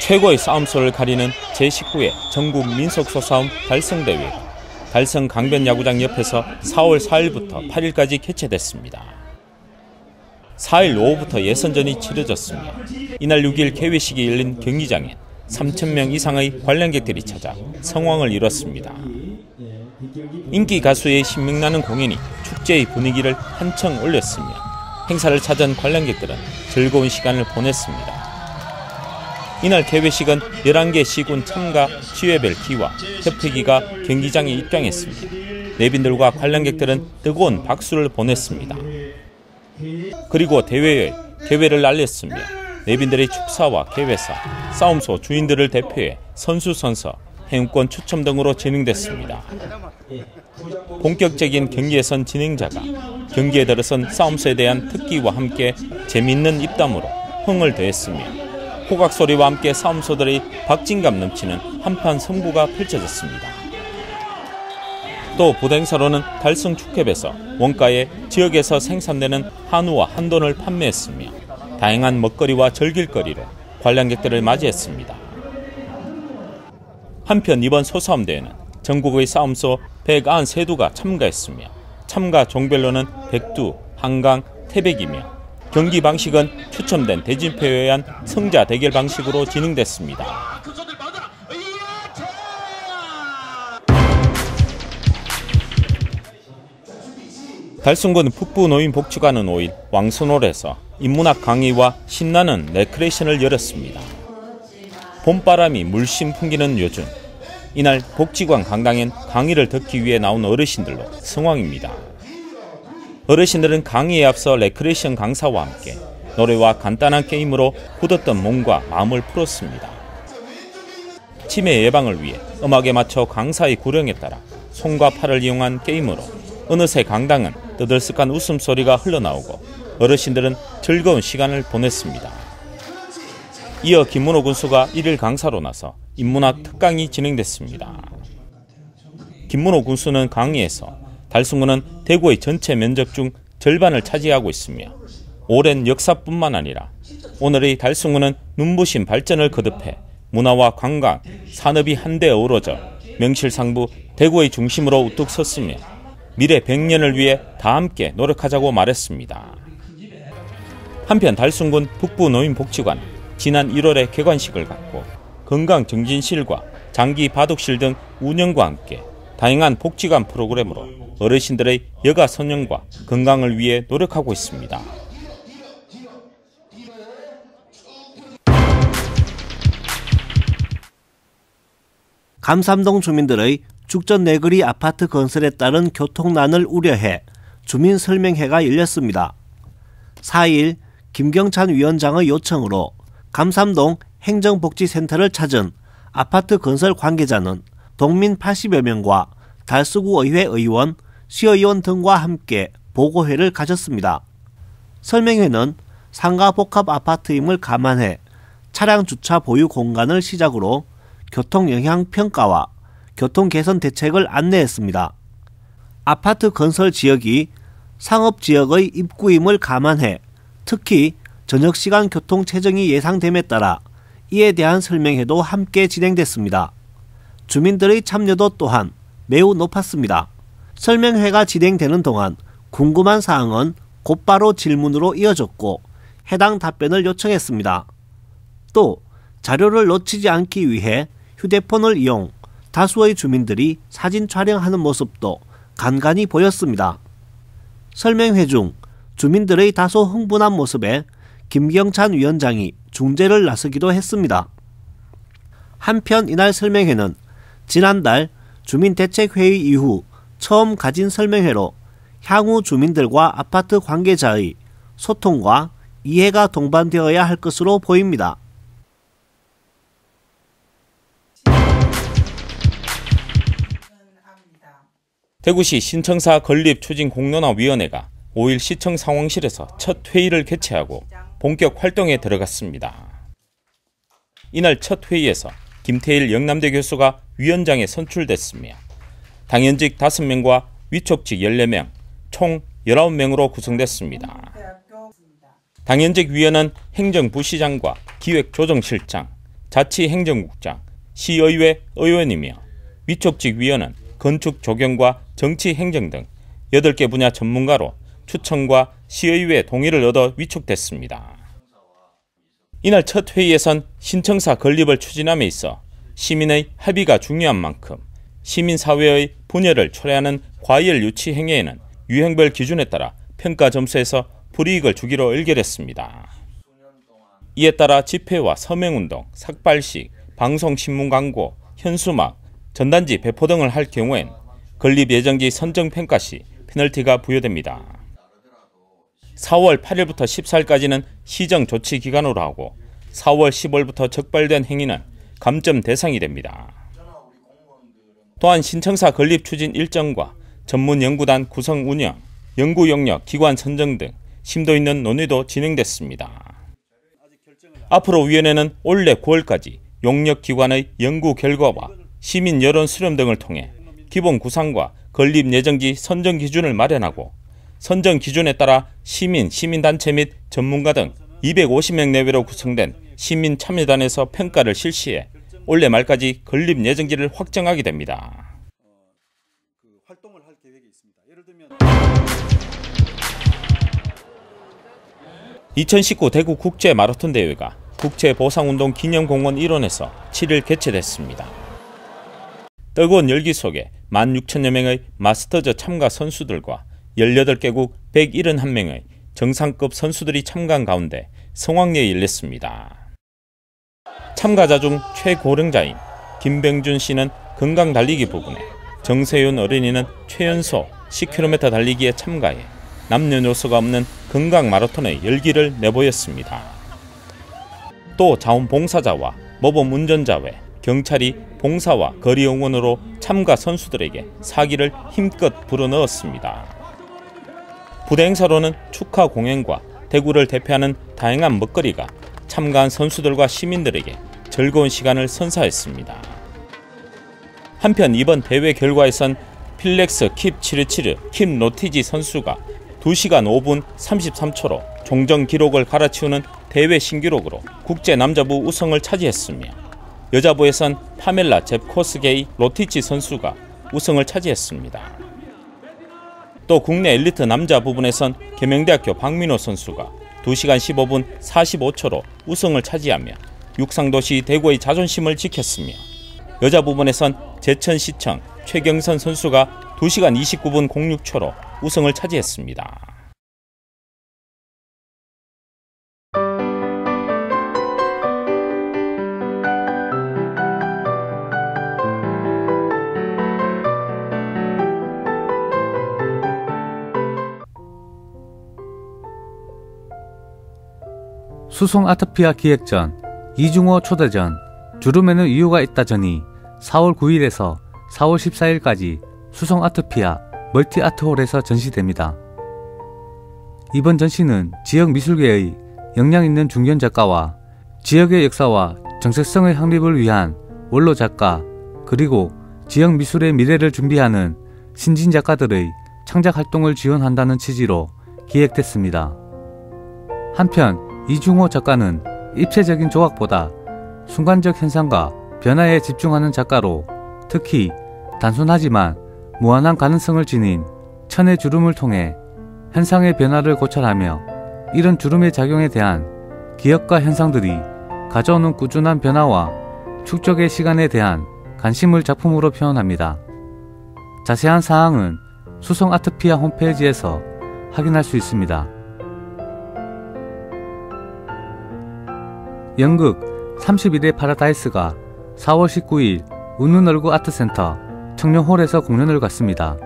최고의 싸움소를 가리는 제19회 전국 민속소싸움 달성대회 달성 강변야구장 옆에서 4월 4일부터 8일까지 개최됐습니다. 4일 오후부터 예선전이 치러졌으며 이날 6일 개회식이 열린 경기장엔 3,000명 이상의 관람객들이 찾아 성황을 이뤘습니다. 인기 가수의 신명나는 공연이 축제의 분위기를 한층 올렸으며 행사를 찾은 관람객들은 즐거운 시간을 보냈습니다. 이날 개회식은 11개 시군 참가 시외별 기와 협회기가 경기장에 입장했으며 내빈들과 관람객들은 뜨거운 박수를 보냈습니다. 그리고 대회의 개회를 알렸으며 내빈들의 축사와 개회사, 싸움소 주인들을 대표해 선수 선서, 행운권 추첨 등으로 진행됐습니다. 본격적인 경기에선 진행자가 경기에 들어선 싸움소에 대한 특기와 함께 재미있는 입담으로 흥을 더했으며 호각 소리와 함께 싸움소들의 박진감 넘치는 한판 승부가 펼쳐졌습니다. 또 부대행사로는 달성축협에서 원가에 지역에서 생산되는 한우와 한돈을 판매했으며 다양한 먹거리와 즐길거리로 관람객들을 맞이했습니다. 한편 이번 소싸움대회는 전국의 싸움소 193두가 참가했으며 참가 종별로는 백두, 한강, 태백이며 경기 방식은 추첨된 대진표에 의한 승자 대결 방식으로 진행됐습니다. 달성군 북부노인복지관은 5일 왕선홀에서 인문학 강의와 신나는 레크레이션을 열었습니다. 봄바람이 물씬 풍기는 요즘, 이날 복지관 강당엔 강의를 듣기 위해 나온 어르신들로 성황입니다. 어르신들은 강의에 앞서 레크레이션 강사와 함께 노래와 간단한 게임으로 굳었던 몸과 마음을 풀었습니다. 치매 예방을 위해 음악에 맞춰 강사의 구령에 따라 손과 팔을 이용한 게임으로 어느새 강당은 떠들썩한 웃음소리가 흘러나오고 어르신들은 즐거운 시간을 보냈습니다. 이어 김문호 군수가 1일 강사로 나서 인문학 특강이 진행됐습니다. 김문호 군수는 강의에서 달성군은 대구의 전체 면적 중 절반을 차지하고 있으며 오랜 역사뿐만 아니라 오늘의 달성군은 눈부신 발전을 거듭해 문화와 관광, 산업이 한데 어우러져 명실상부 대구의 중심으로 우뚝 섰으며 미래 100년을 위해 다 함께 노력하자고 말했습니다. 한편 달성군 북부노인복지관 지난 1월에 개관식을 갖고 건강증진실과 장기바둑실 등 운영과 함께 다양한 복지관 프로그램으로 어르신들의 여가 선영과 건강을 위해 노력하고 있습니다. 감삼동 주민들의 죽전 내거리 아파트 건설에 따른 교통난을 우려해 주민 설명회가 열렸습니다. 4일 김경찬 위원장의 요청으로 감삼동 행정복지센터를 찾은 아파트 건설 관계자는 동민 80여 명과 달서구 의회 의원, 시의원 등과 함께 보고회를 가졌습니다. 설명회는 상가 복합 아파트임을 감안해 차량 주차 보유 공간을 시작으로 교통 영향 평가와 교통 개선 대책을 안내했습니다. 아파트 건설 지역이 상업지역의 입구임을 감안해 특히 저녁시간 교통 체증이 예상됨에 따라 이에 대한 설명회도 함께 진행됐습니다. 주민들의 참여도 또한 매우 높았습니다. 설명회가 진행되는 동안 궁금한 사항은 곧바로 질문으로 이어졌고 해당 답변을 요청했습니다. 또 자료를 놓치지 않기 위해 휴대폰을 이용 다수의 주민들이 사진 촬영하는 모습도 간간히 보였습니다. 설명회 중 주민들의 다소 흥분한 모습에 김경찬 위원장이 중재를 나서기도 했습니다. 한편 이날 설명회는 지난달 주민대책회의 이후 처음 가진 설명회로 향후 주민들과 아파트 관계자의 소통과 이해가 동반되어야 할 것으로 보입니다. 대구시 신청사 건립추진공론화위원회가 5일 시청 상황실에서 첫 회의를 개최하고 본격 활동에 들어갔습니다. 이날 첫 회의에서 김태일 영남대 교수가 위원장에 선출됐으며 당연직 5명과 위촉직 14명, 총 19명으로 구성됐습니다. 당연직 위원은 행정부시장과 기획조정실장, 자치행정국장, 시의회 의원이며 위촉직 위원은 건축 조경과 정치행정 등 8개 분야 전문가로 추천과 시의회 동의를 얻어 위촉됐습니다. 이날 첫 회의에선 신청사 건립을 추진함에 있어 시민의 합의가 중요한 만큼 시민사회의 분열을 초래하는 과열 유치 행위에는 유형별 기준에 따라 평가 점수에서 불이익을 주기로 의결했습니다. 이에 따라 집회와 서명운동, 삭발식, 방송신문 광고, 현수막, 전단지 배포 등을 할 경우엔 건립 예정지 선정평가 시 페널티가 부여됩니다. 4월 8일부터 14일까지는 시정조치 기간으로 하고 4월 10월부터 적발된 행위는 감점 대상이 됩니다. 또한 신청사 건립 추진 일정과 전문 연구단 구성 운영, 연구 영역 기관 선정 등 심도 있는 논의도 진행됐습니다. 앞으로 위원회는 올해 9월까지 용역 기관의 연구 결과와 시민 여론 수렴 등을 통해 기본 구상과 건립 예정지 선정 기준을 마련하고 선정 기준에 따라 시민단체 및 전문가 등 250명 내외로 구성된 시민 참여단에서 평가를 실시해 올해 말까지 건립 예정지를 확정하게 됩니다. 2019 대구 국제 마라톤 대회가 국제보상운동 기념공원 일원에서 7일 개최됐습니다. 뜨거운 열기 속에 16,000여 명의 마스터즈 참가 선수들과 18개국 171명의 정상급 선수들이 참가한 가운데 성황리에 열렸습니다. 참가자 중 최고령자인 김병준 씨는 건강 달리기 부분에, 정세윤 어린이는 최연소 10km 달리기에 참가해 남녀노소가 없는 건강 마라톤의 열기를 내보였습니다. 또 자원봉사자와 모범 운전자 외 경찰이 봉사와 거리 응원으로 참가 선수들에게 사기를 힘껏 불어넣었습니다. 부대 행사로는 축하 공연과 대구를 대표하는 다양한 먹거리가 참가한 선수들과 시민들에게 즐거운 시간을 선사했습니다. 한편 이번 대회 결과에선 필렉스 킵 727 킴 로티지 선수가 2시간 5분 33초로 종전 기록을 갈아치우는 대회 신기록으로 국제 남자부 우승을 차지했으며 여자부에선 파멜라 잽코스게이 로티치 선수가 우승을 차지했습니다. 또 국내 엘리트 남자 부분에선 계명대학교 박민호 선수가 2시간 15분 45초로 우승을 차지하며 육상도시 대구의 자존심을 지켰으며 여자 부분에선 제천시청 최경선 선수가 2시간 29분 06초로 우승을 차지했습니다. 수송 아토피아 기획전, 이중호 초대전, 주름에는 이유가 있다전이 4월 9일에서 4월 14일까지 수송 아토피아 멀티아트홀에서 전시됩니다. 이번 전시는 지역 미술계의 역량 있는 중견 작가와 지역의 역사와 정체성의 확립을 위한 원로 작가 그리고 지역 미술의 미래를 준비하는 신진 작가들의 창작 활동을 지원한다는 취지로 기획됐습니다. 한편 이중호 작가는 입체적인 조각보다 순간적 현상과 변화에 집중하는 작가로 특히 단순하지만 무한한 가능성을 지닌 천의 주름을 통해 현상의 변화를 고찰하며 이런 주름의 작용에 대한 기억과 현상들이 가져오는 꾸준한 변화와 축적의 시간에 대한 관심을 작품으로 표현합니다. 자세한 사항은 수송 아토피아 홈페이지에서 확인할 수 있습니다. 연극 31의 파라다이스가 4월 19일 운눈얼구 아트센터 청룡홀에서 공연을 갖습니다.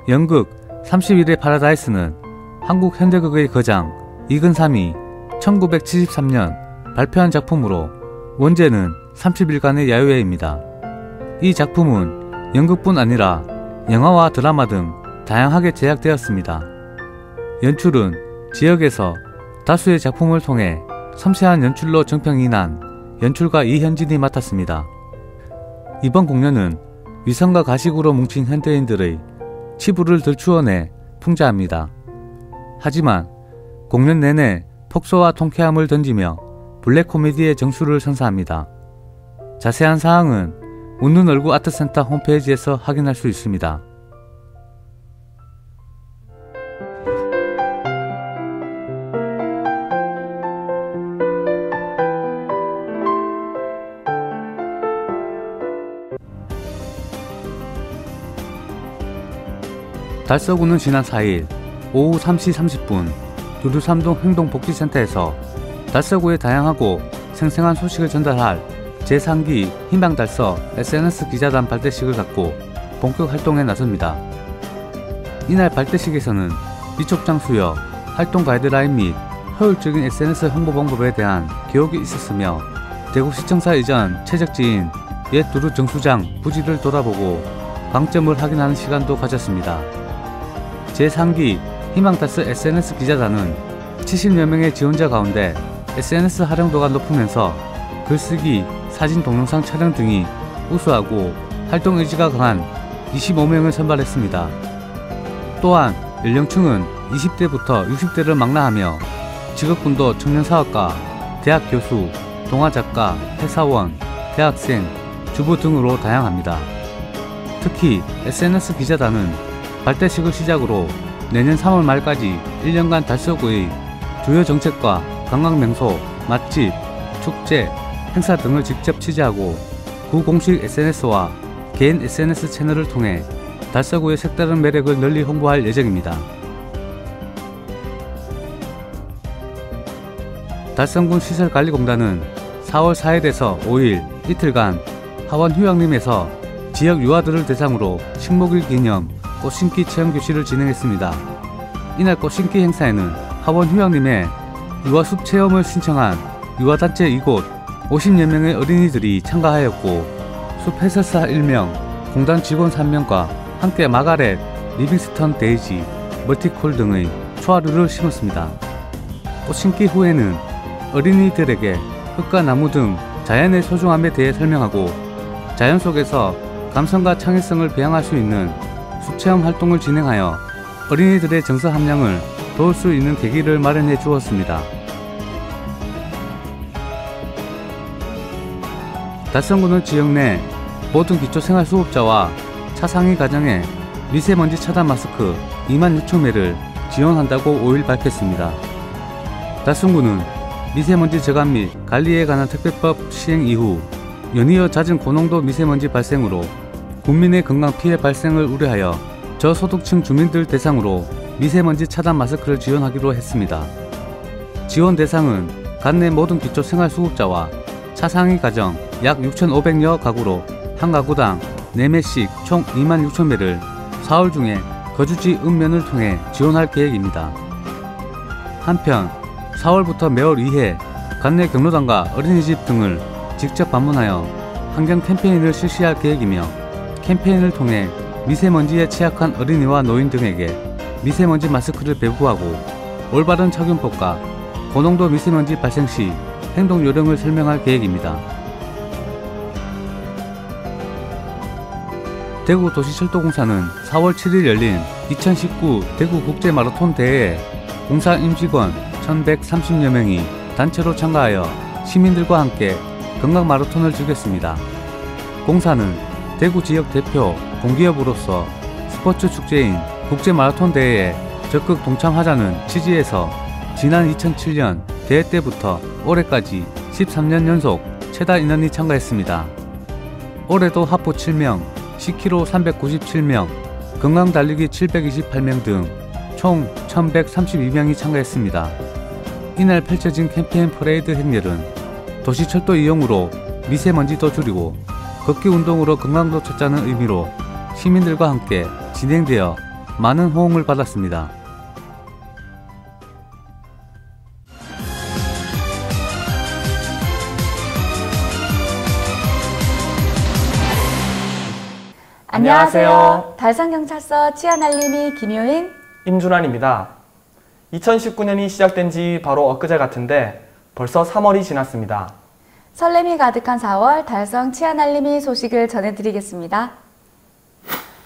연극 31의 파라다이스는 한국 현대극의 거장 이근삼이 1973년 발표한 작품으로 원제는 30일간의 야유회입니다. 이 작품은 연극뿐 아니라 영화와 드라마 등 다양하게 제작되었습니다. 연출은 지역에서 다수의 작품을 통해 섬세한 연출로 정평이 난 연출가 이현진이 맡았습니다. 이번 공연은 위선과 가식으로 뭉친 현대인들의 치부를 들추어내 풍자합니다. 하지만 공연 내내 폭소와 통쾌함을 던지며 블랙 코미디의 정수를 선사합니다. 자세한 사항은 웃는 얼굴 아트센터 홈페이지에서 확인할 수 있습니다. 달서구는 지난 4일 오후 3시 30분 두두3동 행동복지센터에서 달서구의 다양하고 생생한 소식을 전달할 제3기 희망달서 SNS 기자단 발대식을 갖고 본격 활동에 나섭니다. 이날 발대식에서는 비촉장 수여, 활동 가이드라인 및 효율적인 SNS 홍보 방법에 대한 교육이 있었으며 대구시청사 이전 최적지인 옛 두루 정수장 부지를 돌아보고 방점을 확인하는 시간도 가졌습니다. 제3기 희망달서 SNS 기자단은 70여 명의 지원자 가운데 SNS 활용도가 높으면서 글쓰기, 사진, 동영상 촬영 등이 우수하고 활동 의지가 강한 25명을 선발했습니다. 또한 연령층은 20대부터 60대를 망라하며 직업군도 청년사업가, 대학 교수, 동화작가, 회사원, 대학생, 주부 등으로 다양합니다. 특히 SNS 기자단은 발대식을 시작으로 내년 3월 말까지 1년간 달서구의 주요 정책과 관광명소, 맛집, 축제, 행사 등을 직접 취재하고 구 공식 SNS와 개인 SNS 채널을 통해 달서구의 색다른 매력을 널리 홍보할 예정입니다. 달성군 시설관리공단은 4월 4일에서 5일 이틀간 하원 휴양림에서 지역 유아들을 대상으로 식목일 기념 꽃심기 체험교실을 진행했습니다. 이날 꽃심기 행사에는 하원 휴양림에 유아숲 체험을 신청한 유아단체 이곳 50여 명의 어린이들이 참가하였고 숲 해설사 1명, 공단 직원 3명과 함께 마가렛, 리빙스턴 데이지, 멀티콜 등의 초하루를 심었습니다. 꽃심기 후에는 어린이들에게 흙과 나무 등 자연의 소중함에 대해 설명하고 자연 속에서 감성과 창의성을 배양할 수 있는 숲체험 활동을 진행하여 어린이들의 정서 함량을 도울 수 있는 계기를 마련해 주었습니다. 달성구는 지역 내 모든 기초생활수급자와 차상위 가정에 미세먼지 차단 마스크 26,000매를 지원한다고 5일 밝혔습니다. 달성구는 미세먼지 저감 및 관리에 관한 특별법 시행 이후 연이어 잦은 고농도 미세먼지 발생으로 국민의 건강 피해 발생을 우려하여 저소득층 주민들 대상으로 미세먼지 차단 마스크를 지원하기로 했습니다. 지원 대상은 관내 모든 기초생활수급자와 차상위 가정 약 6,500여 가구로 한 가구당 4매씩 총 26,000매를 4월 중에 거주지 읍면을 통해 지원할 계획입니다. 한편 4월부터 매월 2회 관내 경로당과 어린이집 등을 직접 방문하여 환경 캠페인을 실시할 계획이며 캠페인을 통해 미세먼지에 취약한 어린이와 노인 등에게 미세먼지 마스크를 배부하고 올바른 착용법과 고농도 미세먼지 발생 시 행동 요령을 설명할 계획입니다. 대구도시철도공사는 4월 7일 열린 2019 대구국제마라톤 대회에 공사 임직원 1,130여 명이 단체로 참가하여 시민들과 함께 건강마라톤을 즐겼습니다. 공사는 대구 지역 대표 공기업으로서 스포츠 축제인 국제마라톤 대회에 적극 동참하자는 취지에서 지난 2007년 대회 때부터 올해까지 13년 연속 최다 인원이 참가했습니다. 올해도 하프 7명, 10km 397명, 건강달리기 728명 등 총 1,132명이 참가했습니다. 이날 펼쳐진 캠페인 퍼레이드 행렬은 도시철도 이용으로 미세먼지도 줄이고 걷기 운동으로 건강도 찾자는 의미로 시민들과 함께 진행되어 많은 호응을 받았습니다. 안녕하세요. 달성경찰서 치안알림이 김효인, 임준환입니다. 2019년이 시작된 지 바로 엊그제 같은데 벌써 3월이 지났습니다. 설렘이 가득한 4월 달성 치안알림이 소식을 전해드리겠습니다.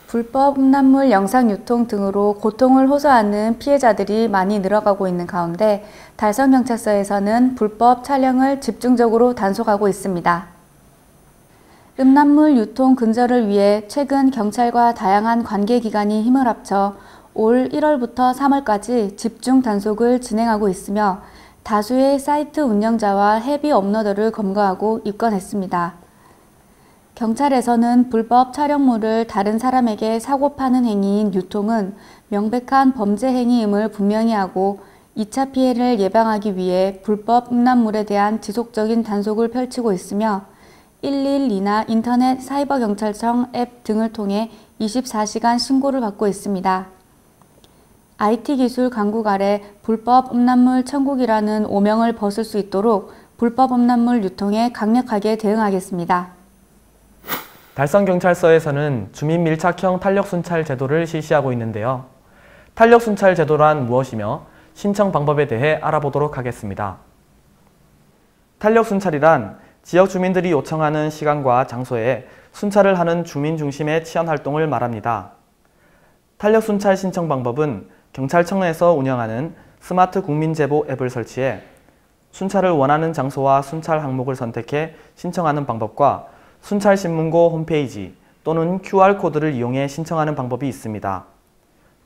불법 음란물 영상 유통 등으로 고통을 호소하는 피해자들이 많이 늘어가고 있는 가운데 달성경찰서에서는 불법 촬영을 집중적으로 단속하고 있습니다. 음란물 유통 근절을 위해 최근 경찰과 다양한 관계기관이 힘을 합쳐 올 1월부터 3월까지 집중 단속을 진행하고 있으며 다수의 사이트 운영자와 헤비 업로더를 검거하고 입건했습니다. 경찰에서는 불법 촬영물을 다른 사람에게 사고 파는 행위인 유통은 명백한 범죄 행위임을 분명히 하고 2차 피해를 예방하기 위해 불법 음란물에 대한 지속적인 단속을 펼치고 있으며 112나 인터넷 사이버경찰청 앱 등을 통해 24시간 신고를 받고 있습니다. IT기술 강국 아래 불법 음란물 천국이라는 오명을 벗을 수 있도록 불법 음란물 유통에 강력하게 대응하겠습니다. 달성경찰서에서는 주민 밀착형 탄력순찰 제도를 실시하고 있는데요. 탄력순찰 제도란 무엇이며 신청 방법에 대해 알아보도록 하겠습니다. 탄력순찰이란 지역 주민들이 요청하는 시간과 장소에 순찰을 하는 주민 중심의 치안 활동을 말합니다. 탄력순찰 신청 방법은 경찰청에서 운영하는 스마트 국민제보 앱을 설치해 순찰을 원하는 장소와 순찰 항목을 선택해 신청하는 방법과 순찰신문고 홈페이지 또는 QR코드를 이용해 신청하는 방법이 있습니다.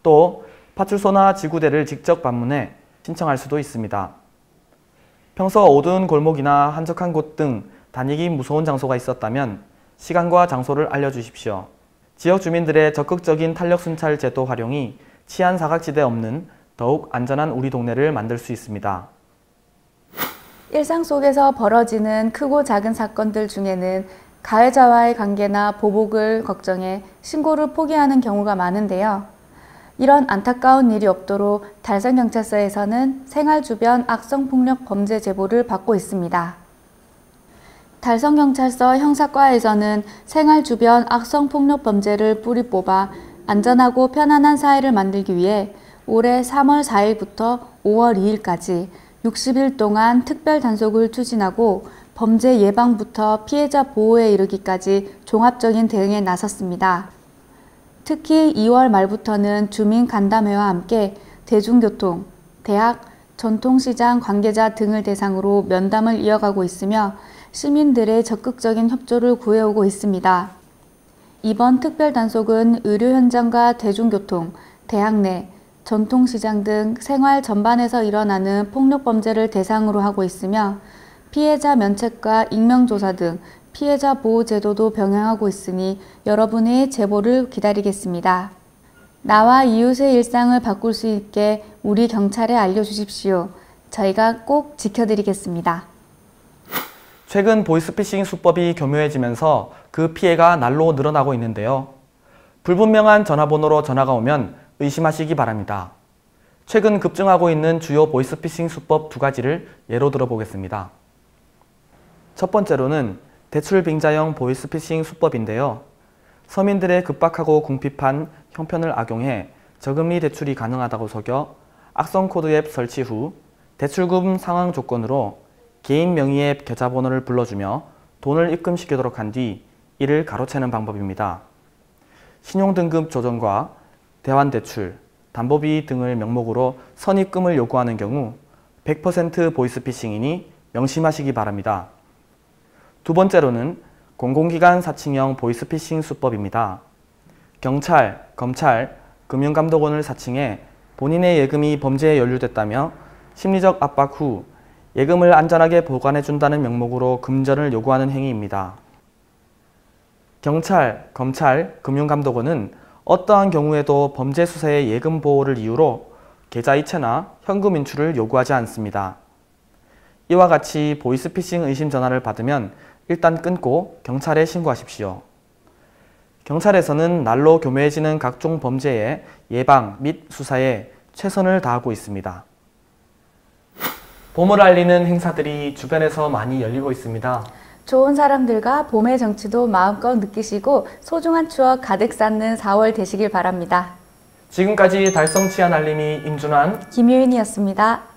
또 파출소나 지구대를 직접 방문해 신청할 수도 있습니다. 평소 어두운 골목이나 한적한 곳 등 다니기 무서운 장소가 있었다면 시간과 장소를 알려주십시오. 지역 주민들의 적극적인 탄력순찰 제도 활용이 치안 사각지대 없는 더욱 안전한 우리 동네를 만들 수 있습니다. 일상 속에서 벌어지는 크고 작은 사건들 중에는 가해자와의 관계나 보복을 걱정해 신고를 포기하는 경우가 많은데요. 이런 안타까운 일이 없도록 달성경찰서에서는 생활 주변 악성폭력 범죄 제보를 받고 있습니다. 달성경찰서 형사과에서는 생활 주변 악성폭력 범죄를 뿌리 뽑아 안전하고 편안한 사회를 만들기 위해 올해 3월 4일부터 5월 2일까지 60일 동안 특별 단속을 추진하고 범죄 예방부터 피해자 보호에 이르기까지 종합적인 대응에 나섰습니다. 특히 2월 말부터는 주민 간담회와 함께 대중교통, 대학, 전통시장 관계자 등을 대상으로 면담을 이어가고 있으며 시민들의 적극적인 협조를 구해오고 있습니다. 이번 특별 단속은 의료 현장과 대중교통, 대학 내, 전통시장 등 생활 전반에서 일어나는 폭력범죄를 대상으로 하고 있으며 피해자 면책과 익명조사 등 피해자 보호 제도도 병행하고 있으니 여러분의 제보를 기다리겠습니다. 나와 이웃의 일상을 바꿀 수 있게 우리 경찰에 알려주십시오. 저희가 꼭 지켜드리겠습니다. 최근 보이스피싱 수법이 교묘해지면서 그 피해가 날로 늘어나고 있는데요. 불분명한 전화번호로 전화가 오면 의심하시기 바랍니다. 최근 급증하고 있는 주요 보이스피싱 수법 2가지를 예로 들어보겠습니다. 첫 번째로는 대출 빙자형 보이스피싱 수법인데요. 서민들의 급박하고 궁핍한 형편을 악용해 저금리 대출이 가능하다고 속여 악성 코드 앱 설치 후 대출금 상환 조건으로 개인 명의의 계좌번호를 불러주며 돈을 입금시키도록 한 뒤 이를 가로채는 방법입니다. 신용등급 조정과 대환대출, 담보비 등을 명목으로 선입금을 요구하는 경우 100% 보이스피싱이니 명심하시기 바랍니다. 두 번째로는 공공기관 사칭형 보이스피싱 수법입니다. 경찰, 검찰, 금융감독원을 사칭해 본인의 예금이 범죄에 연루됐다며 심리적 압박 후 예금을 안전하게 보관해준다는 명목으로 금전을 요구하는 행위입니다. 경찰, 검찰, 금융감독원은 어떠한 경우에도 범죄 수사의 예금 보호를 이유로 계좌 이체나 현금 인출을 요구하지 않습니다. 이와 같이 보이스피싱 의심 전화를 받으면 일단 끊고 경찰에 신고하십시오. 경찰에서는 날로 교묘해지는 각종 범죄의 예방 및 수사에 최선을 다하고 있습니다. 봄을 알리는 행사들이 주변에서 많이 열리고 있습니다. 좋은 사람들과 봄의 정취도 마음껏 느끼시고 소중한 추억 가득 쌓는 4월 되시길 바랍니다. 지금까지 달성 치안 알림이 임준환, 김효인이었습니다.